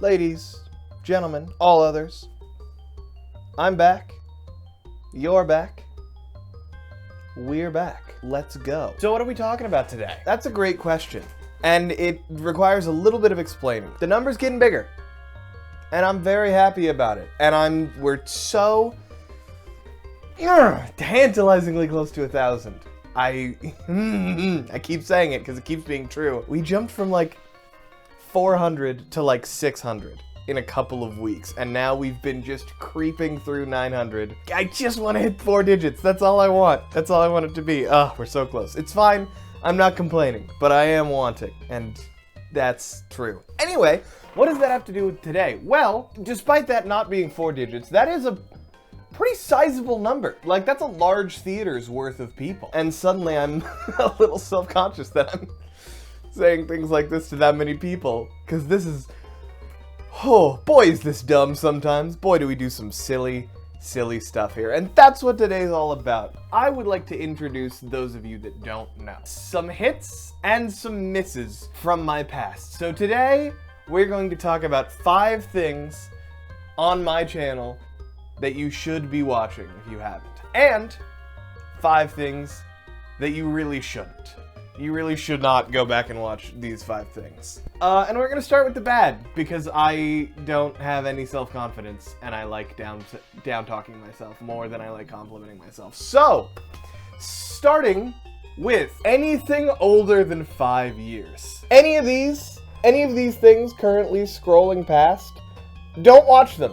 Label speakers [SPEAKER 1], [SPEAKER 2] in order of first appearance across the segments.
[SPEAKER 1] Ladies, gentlemen, all others, I'm back. You're back. We're back. Let's go. So what are we talking about today? That's a great question. And it requires a little bit of explaining. The number's getting bigger. And I'm very happy about it. And we're so tantalizingly close to 1,000. I keep saying it because it keeps being true. We jumped from like 400 to like 600 in a couple of weeks, and now we've been just creeping through 900. I just want to hit 4 digits. That's all I want. That's all I want it to be. We're so close. It's fine. I'm not complaining, but I am wanting, and that's true. Anyway, what does that have to do with today? Well, despite that not being 4 digits, that is a pretty sizable number. Like, that's a large theater's worth of people. And suddenly I'm a little self-conscious that I'm saying things like this to that many people, because this is, oh boy, is this dumb sometimes. Boy, do we do some silly stuff here, and that's what today's all about. I would like to introduce those of you that don't know some hits and some misses from my past. So today we're going to talk about 5 things on my channel that you should be watching if you haven't, and 5 things that you really shouldn't. You really should not go back and watch these 5 things. And we're gonna start with the bad, because I don't have any self-confidence, and I like down-talking myself more than I like complimenting myself. So, starting with anything older than 5 years. Any of these things currently scrolling past, don't watch them.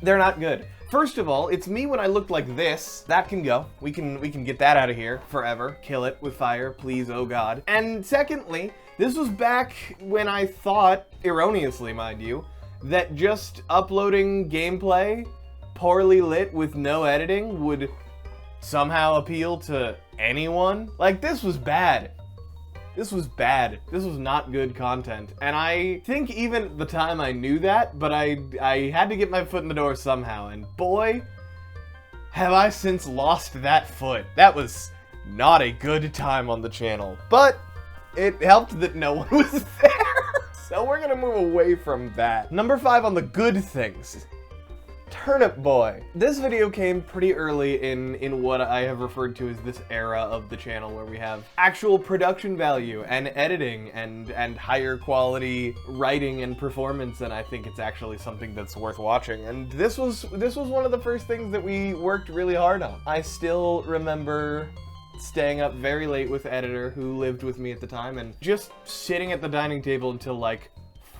[SPEAKER 1] They're not good. First of all, it's me when I looked like this. That can go. We can get that out of here forever. Kill it with fire, please, oh god. And secondly, this was back when I thought, erroneously mind you, that just uploading gameplay, poorly lit with no editing, would somehow appeal to anyone. Like, this was bad. This was bad. This was not good content. And I think even at the time I knew that, but I had to get my foot in the door somehow. And boy, have I since lost that foot. That was not a good time on the channel. But it helped that no one was there. So we're gonna move away from that. Number 5 on the good things. Turnip Boy. This video came pretty early in what I have referred to as this era of the channel, where we have actual production value and editing and higher quality writing and performance, and I think it's actually something that's worth watching. And this was one of the first things that we worked really hard on. I still remember staying up very late with the editor who lived with me at the time, and just sitting at the dining table until like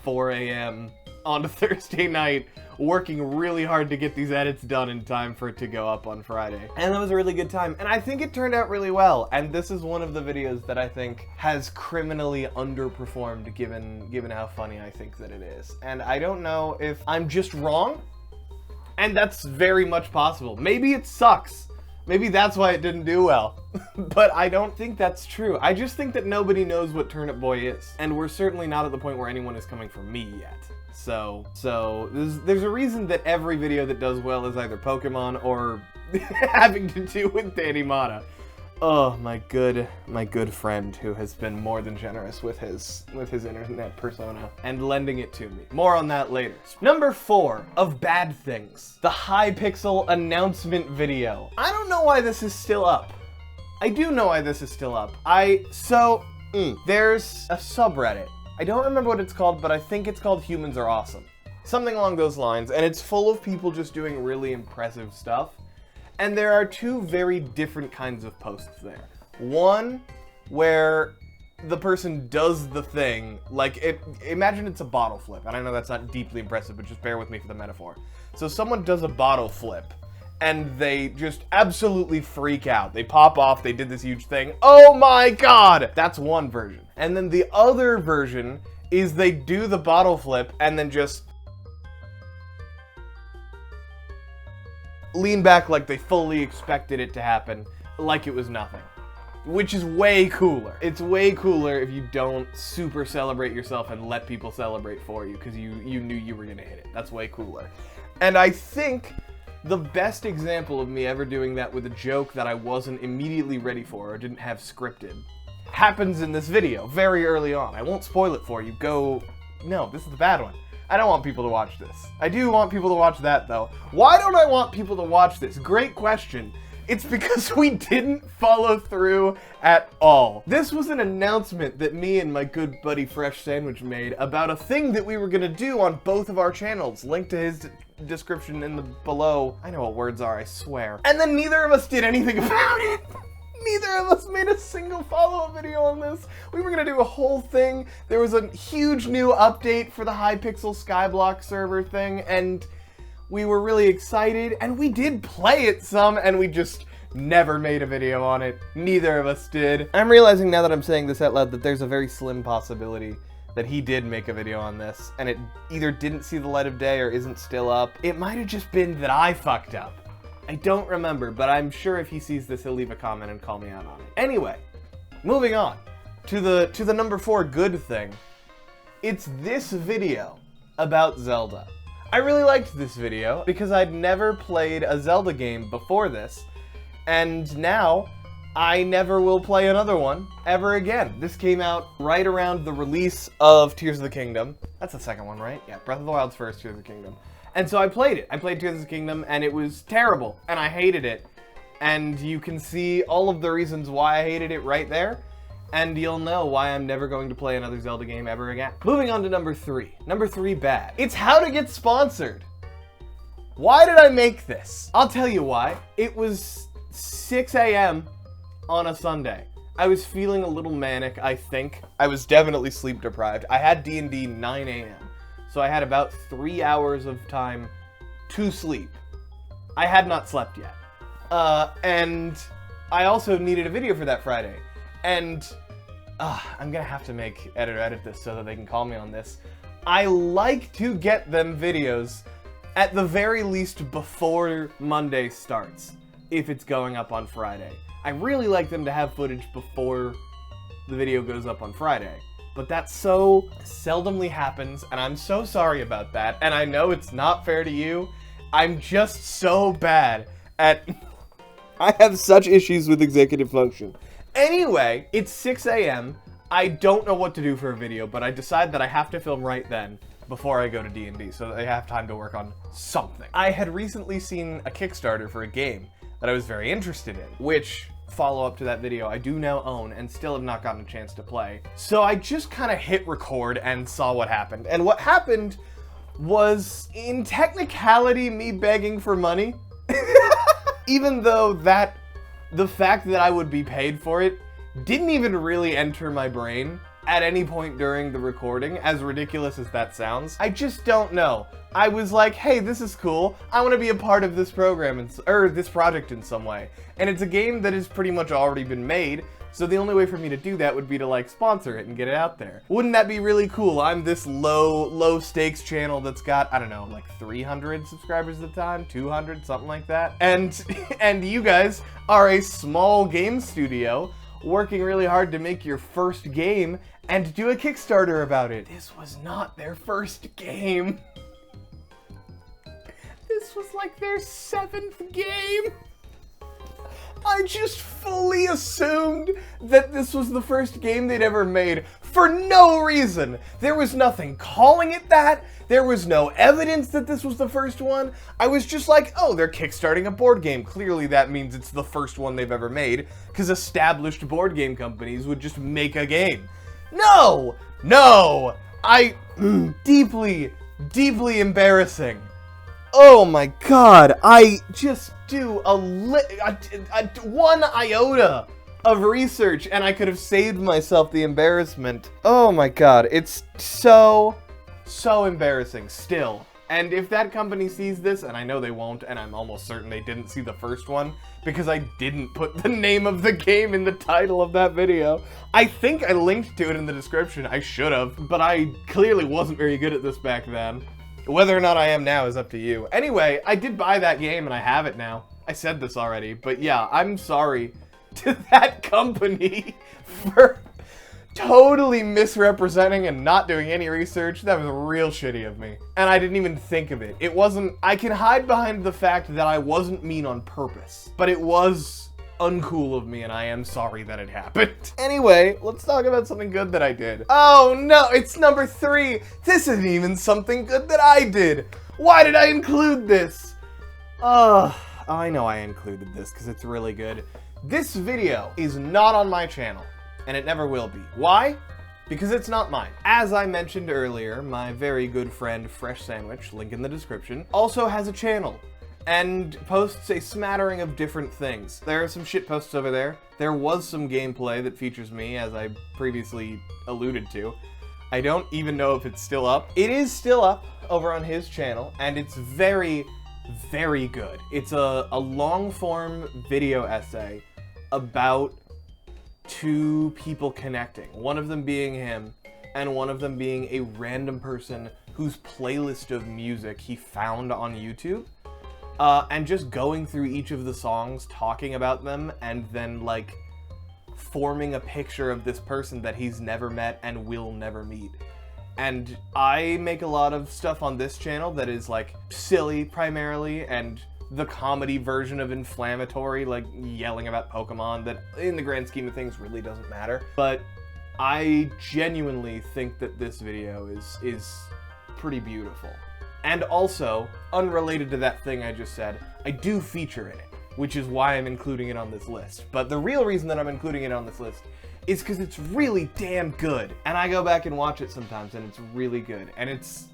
[SPEAKER 1] 4 a.m. on a Thursday night, working really hard to get these edits done in time for it to go up on Friday. And that was a really good time, and I think it turned out really well, and this is one of the videos that I think has criminally underperformed given how funny I think that it is. And I don't know if I'm just wrong, and that's very much possible. Maybe it sucks. Maybe that's why it didn't do well. But I don't think that's true. I just think that nobody knows what Turnip Boy is. And we're certainly not at the point where anyone is coming for me yet. So there's a reason that every video that does well is either Pokemon or having to do with Danny Motta. Oh, my good friend who has been more than generous with his internet persona and lending it to me. More on that later. Number 4 of bad things. The Hypixel announcement video. I don't know why this is still up. I do know why this is still up. There's a subreddit. I don't remember what it's called, but I think it's called Humans Are Awesome. Something along those lines, and it's full of people just doing really impressive stuff. And there are 2 very different kinds of posts there. One, where the person does the thing, like, imagine it's a bottle flip, and I know that's not deeply impressive, but just bear with me for the metaphor. So someone does a bottle flip, and they just absolutely freak out. They pop off, they did this huge thing. Oh my god! That's one version. And then the other version is they do the bottle flip, and then just lean back like they fully expected it to happen, like it was nothing. Which is way cooler. It's way cooler if you don't super celebrate yourself and let people celebrate for you, because you knew you were gonna hit it. That's way cooler. And I think the best example of me ever doing that with a joke that I wasn't immediately ready for or didn't have scripted happens in this video, very early on. I won't spoil it for you. No, this is the bad one. I don't want people to watch this. I do want people to watch that, though. Why don't I want people to watch this? Great question. It's because we didn't follow through at all. This was an announcement that me and my good buddy Fresh Sandwich made about a thing that we were gonna do on both of our channels. Link to his description in the below. I know what words are, I swear. And then neither of us did anything about it. Neither of us made a single follow-up video on this. We were gonna do a whole thing. There was a huge new update for the Hypixel Skyblock server thing, and we were really excited, and we did play it some, and we just never made a video on it. Neither of us did. I'm realizing now that I'm saying this out loud that there's a very slim possibility that he did make a video on this, and it either didn't see the light of day or isn't still up. It might have just been that I fucked up. I don't remember, but I'm sure if he sees this, he'll leave a comment and call me out on it. Anyway, moving on to the number 4 good thing. It's this video about Zelda. I really liked this video because I'd never played a Zelda game before this, and now I never will play another one ever again. This came out right around the release of Tears of the Kingdom. That's the second one, right? Yeah, Breath of the Wild's first, Tears of the Kingdom. And so I played it. I played Tears of the Kingdom, and it was terrible, and I hated it. And you can see all of the reasons why I hated it right there, and you'll know why I'm never going to play another Zelda game ever again. Moving on to number 3. Number 3 bad. It's how to get sponsored. Why did I make this? I'll tell you why. It was 6 a.m. on a Sunday. I was feeling a little manic, I think. I was definitely sleep deprived. I had D&D 9 a.m. So I had about 3 hours of time to sleep. I had not slept yet. And I also needed a video for that Friday. And I'm gonna have to make edit this so that they can call me on this. I like to get them videos at the very least before Monday starts, if it's going up on Friday. I really like them to have footage before the video goes up on Friday. But that so seldomly happens, and I'm so sorry about that. And I know it's not fair to you. I'm just so bad at... I have such issues with executive function. Anyway, it's 6 a.m. I don't know what to do for a video, but I decide that I have to film right then before I go to D&D, so that I have time to work on something. I had recently seen a Kickstarter for a game that I was very interested in, which, follow-up to that video, I do now own and still have not gotten a chance to play. So I just kind of hit record and saw what happened. And what happened was, in technicality, me begging for money. Even though the fact that I would be paid for it didn't even really enter my brain at any point during the recording, as ridiculous as that sounds. I just don't know. I was like, hey, this is cool. I want to be a part of this program, or this project in some way. And it's a game that has pretty much already been made, so the only way for me to do that would be to, like, sponsor it and get it out there. Wouldn't that be really cool? I'm this low stakes channel that's got, I don't know, like 300 subscribers at the time, 200, something like that. And you guys are a small game studio working really hard to make your first game and do a Kickstarter about it. This was not their first game. This was like their 7th game. I just fully assumed that this was the first game they'd ever made for no reason. There was nothing calling it that. There was no evidence that this was the first one. I was just like, oh, they're kickstarting a board game. Clearly that means it's the first one they've ever made, because established board game companies would just make a game. No! No! Deeply, deeply embarrassing. Oh my god, I just do one iota of research and I could have saved myself the embarrassment. Oh my god, it's so embarrassing still. And if that company sees this, and I know they won't, and I'm almost certain they didn't see the first one, because I didn't put the name of the game in the title of that video. I think I linked to it in the description, I should have, but I clearly wasn't very good at this back then. Whether or not I am now is up to you. Anyway, I did buy that game and I have it now. I said this already, but yeah, I'm sorry to that company for totally misrepresenting and not doing any research. That was real shitty of me. And I didn't even think of it. I can hide behind the fact that I wasn't mean on purpose, but it was uncool of me, and I am sorry that it happened. Anyway, let's talk about something good that I did. Oh no, it's number 3. This isn't even something good that I did. Why did I include this? I know I included this because it's really good. This video is not on my channel, and it never will be. Why? Because it's not mine. As I mentioned earlier, my very good friend Fresh Sandwich, link in the description, also has a channel and posts a smattering of different things. There are some shit posts over there. There was some gameplay that features me, as I previously alluded to. I don't even know if it's still up. It is still up over on his channel, and it's very, very good. It's a long-form video essay about 2 people connecting. One of them being him, and one of them being a random person whose playlist of music he found on YouTube. And just going through each of the songs, talking about them, and then, like, forming a picture of this person that he's never met and will never meet. And I make a lot of stuff on this channel that is, like, silly, primarily, and the comedy version of inflammatory, like yelling about Pokemon, that in the grand scheme of things really doesn't matter. But I genuinely think that this video is pretty beautiful. And also, unrelated to that thing I just said, I do feature in it, which is why I'm including it on this list. But the real reason that I'm including it on this list is because it's really damn good. And I go back and watch it sometimes, and it's really good. And it's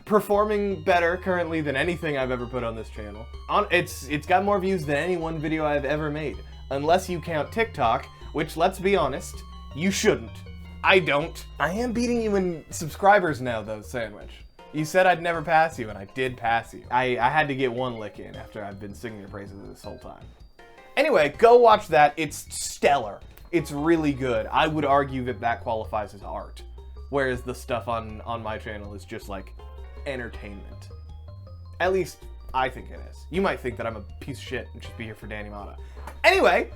[SPEAKER 1] performing better currently than anything I've ever put on this channel. It's got more views than any one video I've ever made. Unless you count TikTok, which, let's be honest, you shouldn't. I don't. I am beating you in subscribers now, though, Sandwich. You said I'd never pass you, and I did pass you. I had to get 1 lick in after I've been singing your praises this whole time. Anyway, go watch that. It's stellar. It's really good. I would argue that that qualifies as art, whereas the stuff on my channel is just, like, entertainment. At least, I think it is. You might think that I'm a piece of shit and just be here for Danny Motta. Anyway,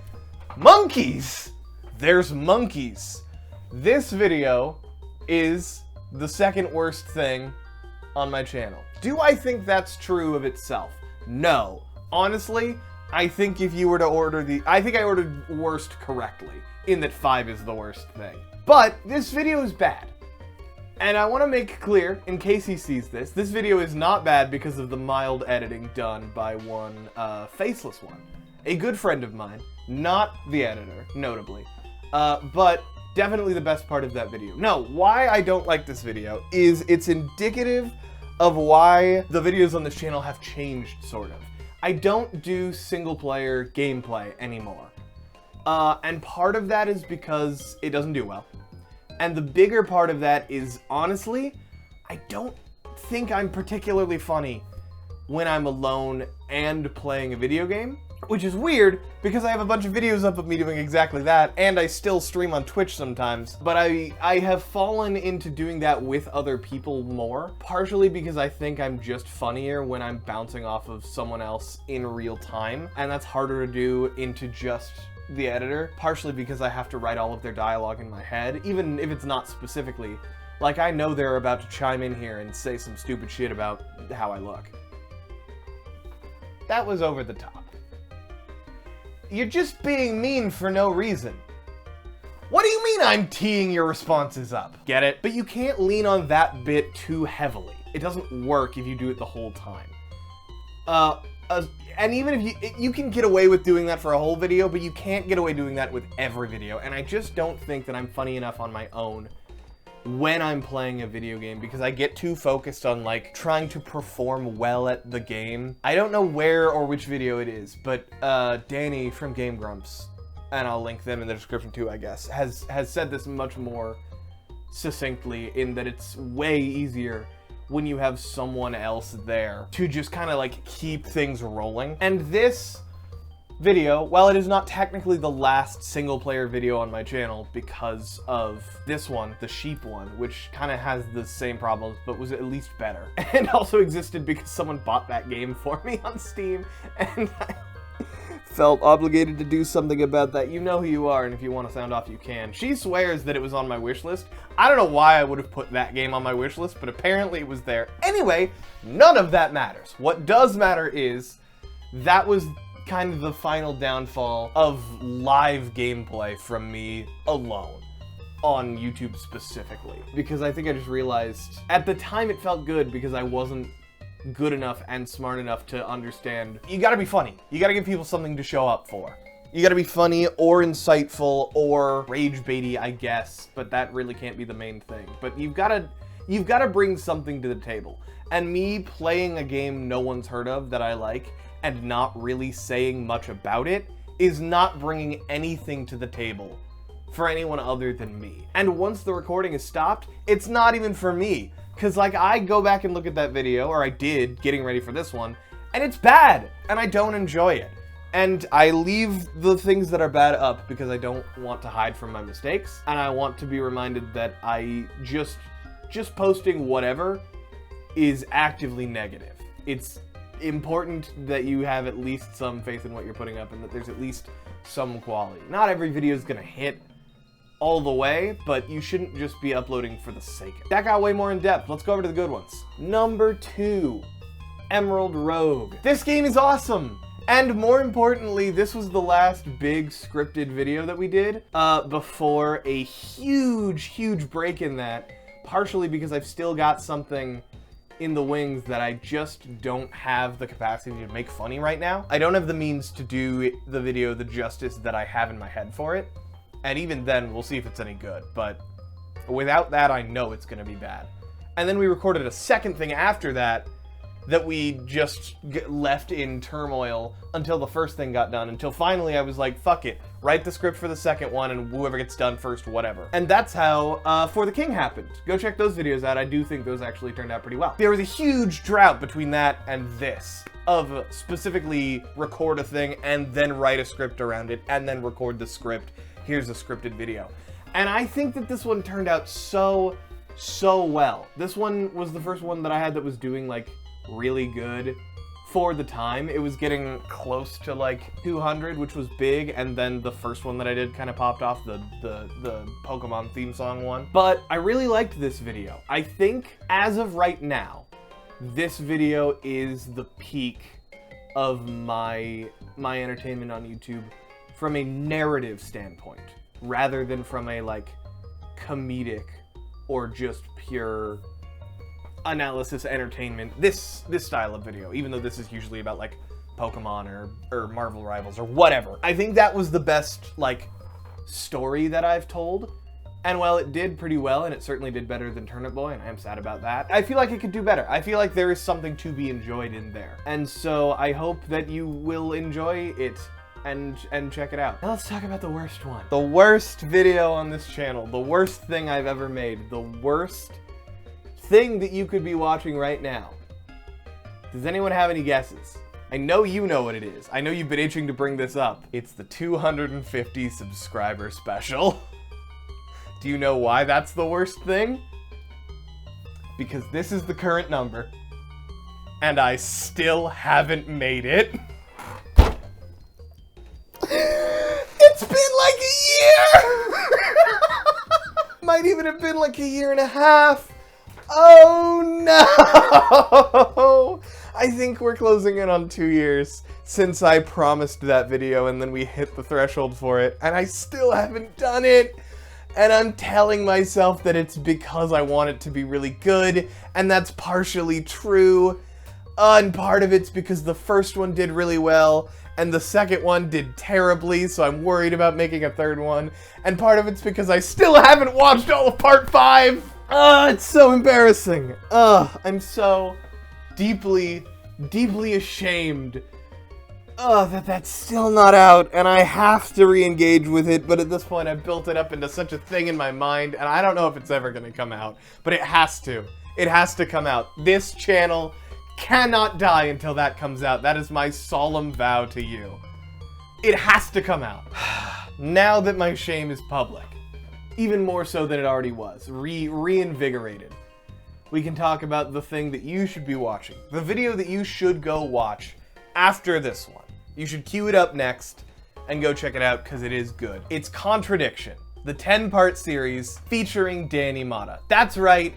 [SPEAKER 1] monkeys! There's monkeys. This video is the 2nd worst thing on my channel. Do I think that's true of itself? No. Honestly, I think if you were to order I think I ordered worst correctly, in that 5 is the worst thing. But this video is bad. And I want to make clear, in case he sees this video is not bad because of the mild editing done by one faceless one. A good friend of mine, not the editor, notably. But definitely the best part of that video. No, why I don't like this video is it's indicative of why the videos on this channel have changed, sort of. I don't do single-player gameplay anymore. And part of that is because it doesn't do well. And the bigger part of that is, honestly, I don't think I'm particularly funny when I'm alone and playing a video game. Which is weird, because I have a bunch of videos up of me doing exactly that, and I still stream on Twitch sometimes. But I have fallen into doing that with other people more, partially because I think I'm just funnier when I'm bouncing off of someone else in real time, and that's harder to do into just the editor, partially because I have to write all of their dialogue in my head, even if it's not specifically. Like, I know they're about to chime in here and say some stupid shit about how I look. That was over the top. You're just being mean for no reason. What do you mean I'm teeing your responses up? Get it? But you can't lean on that bit too heavily. It doesn't work if you do it the whole time. And even if you can get away with doing that for a whole video, but you can't get away doing that with every video. And I just don't think that I'm funny enough on my own when I'm playing a video game, because I get too focused on, like, trying to perform well at the game. I don't know where or which video it is, but Danny from Game Grumps, and I'll link them in the description too, I guess, has said this much more succinctly, in that it's way easier when you have someone else there to just kind of, like, keep things rolling. And this video, while it is not technically the last single-player video on my channel because of this one, the sheep one, which kind of has the same problems, but was at least better. And also existed because someone bought that game for me on Steam, and I felt obligated to do something about that. You know who you are, and if you want to sound off, you can. She swears that it was on my wish list. I don't know why I would have put that game on my wish list, but apparently it was there. Anyway, none of that matters. What does matter is that was kind of the final downfall of live gameplay from me alone. On YouTube specifically. Because I think I just realized, at the time it felt good because I wasn't good enough and smart enough to understand, you gotta be funny. You gotta give people something to show up for. You gotta be funny or insightful or rage baity, I guess, but that really can't be the main thing. But you've gotta bring something to the table. And me playing a game no one's heard of that I like and not really saying much about it is not bringing anything to the table for anyone other than me. And once the recording is stopped, it's not even for me. Cause like I go back and look at that video, or I did, getting ready for this one, and it's bad, and I don't enjoy it. And I leave the things that are bad up because I don't want to hide from my mistakes, and I want to be reminded that I just posting whatever is actively negative. It's important that you have at least some faith in what you're putting up and that there's at least some quality. Not every video is gonna hit all the way, but you shouldn't just be uploading for the sake of it. That got way more in depth. Let's go over to the good ones. Number 2, Emerald Rogue. This game is awesome! And more importantly, this was the last big scripted video that we did before a huge break in that, partially because I've still got something in the wings that I just don't have the capacity to make funny right now. I don't have the means to do the video the justice that I have in my head for it. And even then, we'll see if it's any good. But without that, I know it's gonna be bad. And then we recorded a second thing after that we just left in turmoil until the first thing got done. Until finally I was like, fuck it. Write the script for the second one and whoever gets done first, whatever. And that's how For the King happened. Go check those videos out. I do think those actually turned out pretty well. There was a huge drought between that and this. Of specifically record a thing and then write a script around it and then record the script. Here's a scripted video. And I think that this one turned out so well. This one was the first one that I had that was doing like really good for the time. It was getting close to like 200, which was big, and then the first one that I did kind of popped off, the Pokemon theme song one. But I really liked this video. I think as of right now, this video is the peak of my entertainment on YouTube from a narrative standpoint, rather than from a like comedic or just pure analysis entertainment, this style of video, even though this is usually about like Pokemon or Marvel Rivals or whatever. I think that was the best like story that I've told. And while it did pretty well, and it certainly did better than Turnip Boy, and I am sad about that, I feel like it could do better. I feel like there is something to be enjoyed in there. And so I hope that you will enjoy it and check it out. Now let's talk about the worst one. The worst video on this channel. The worst thing I've ever made. The worst thing that you could be watching right now. Does anyone have any guesses? I know you know what it is. I know you've been itching to bring this up. It's the 250 subscriber special. Do you know why that's the worst thing? Because this is the current number, and I still haven't made it. It's been like a year! Might even have been like a year and a half. Oh no! I think we're closing in on 2 years since I promised that video and then we hit the threshold for it, and I still haven't done it. And I'm telling myself that it's because I want it to be really good, and that's partially true. And part of it's because the first one did really well, and the second one did terribly, so I'm worried about making a third one. And part of it's because I still haven't watched all of part 5! It's so embarrassing. I'm so deeply ashamed that that's still not out, and I have to re-engage with it, but at this point I've built it up into such a thing in my mind, and I don't know if it's ever gonna come out, but it has to. It has to come out. This channel cannot die until that comes out. That is my solemn vow to you. It has to come out. Now that my shame is public, even more so than it already was, reinvigorated, we can talk about the thing that you should be watching. The video that you should go watch after this one. You should queue it up next and go check it out because it is good. It's Contradiction, the 10-part series featuring Danny Motta. That's right,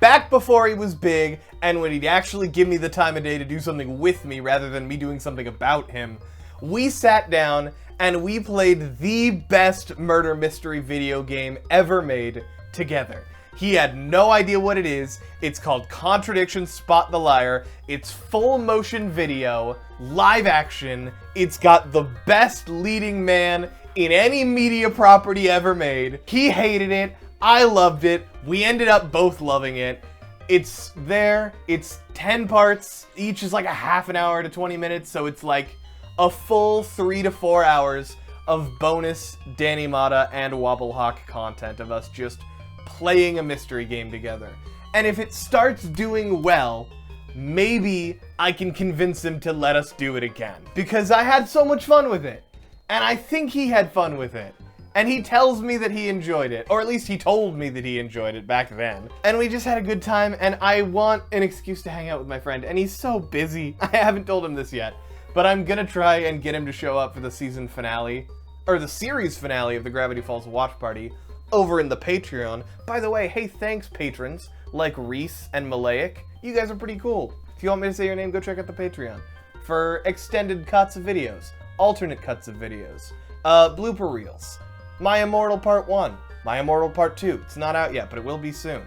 [SPEAKER 1] back before he was big and when he'd actually give me the time of day to do something with me rather than me doing something about him, We sat down and we played the best murder mystery video game ever made together. He had no idea what it is. It's called Contradiction Spot the Liar. It's full motion video, live action. It's got the best leading man in any media property ever made. He hated it. I loved it. We ended up both loving it. It's there. It's 10 parts. Each is like a half an hour to 20 minutes. So it's like a full 3 to 4 hours of bonus Danny Motta and Wobblehawk content of us just playing a mystery game together. And if it starts doing well, maybe I can convince him to let us do it again. Because I had so much fun with it. And I think he had fun with it. And he tells me that he enjoyed it. Or at least he told me that he enjoyed it back then. And we just had a good time, and I want an excuse to hang out with my friend. And he's so busy. I haven't told him this yet. But I'm gonna try and get him to show up for the season finale, or the series finale of the Gravity Falls watch party, over in the Patreon. By the way, hey, thanks patrons like Reese and Malayik. You guys are pretty cool. If you want me to say your name, go check out the Patreon for extended cuts of videos, alternate cuts of videos, blooper reels, My Immortal Part 1, My Immortal Part 2. It's not out yet, but it will be soon.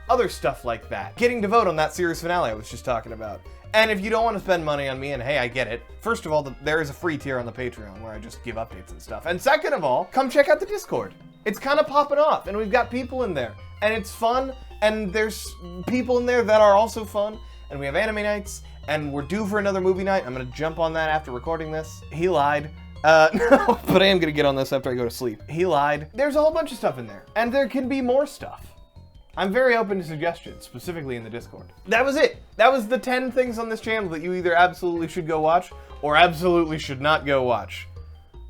[SPEAKER 1] Other stuff like that. Getting to vote on that series finale I was just talking about. And if you don't want to spend money on me, and hey, I get it. First of all, there is a free tier on the Patreon where I just give updates and stuff. And second of all, come check out the Discord. It's kind of popping off, and we've got people in there. And it's fun, and there's people in there that are also fun. And we have anime nights, and we're due for another movie night. I'm going to jump on that after recording this. He lied. No, but I am going to get on this after I go to sleep. He lied. There's a whole bunch of stuff in there. And there can be more stuff. I'm very open to suggestions, specifically in the Discord. That was it. That was the 10 things on this channel that you either absolutely should go watch or absolutely should not go watch.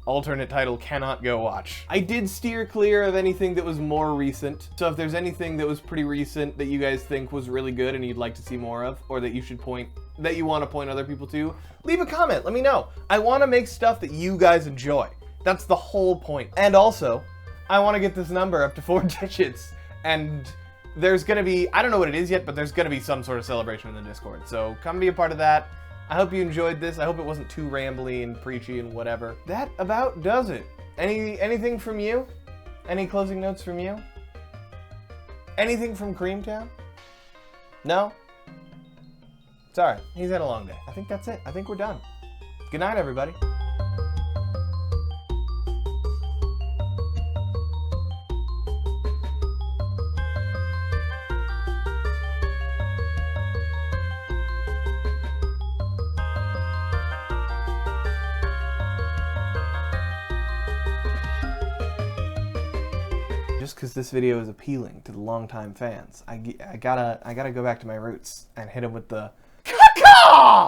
[SPEAKER 1] Alternate title, cannot go watch. I did steer clear of anything that was more recent. So if there's anything that was pretty recent that you guys think was really good and you'd like to see more of, or that you want to point other people to, leave a comment, let me know. I want to make stuff that you guys enjoy. That's the whole point. And also, I want to get this number up to 4 digits. And there's gonna be, I don't know what it is yet, but there's gonna be some sort of celebration in the Discord. So come be a part of that. I hope you enjoyed this. I hope it wasn't too rambly and preachy and whatever. That about does it. Anything from you? Any closing notes from you? Anything from Creamtown? No? Sorry, he's had a long day. I think that's it. I think we're done. Good night, everybody. Just because this video is appealing to the longtime fans, I gotta go back to my roots and hit him with the caw.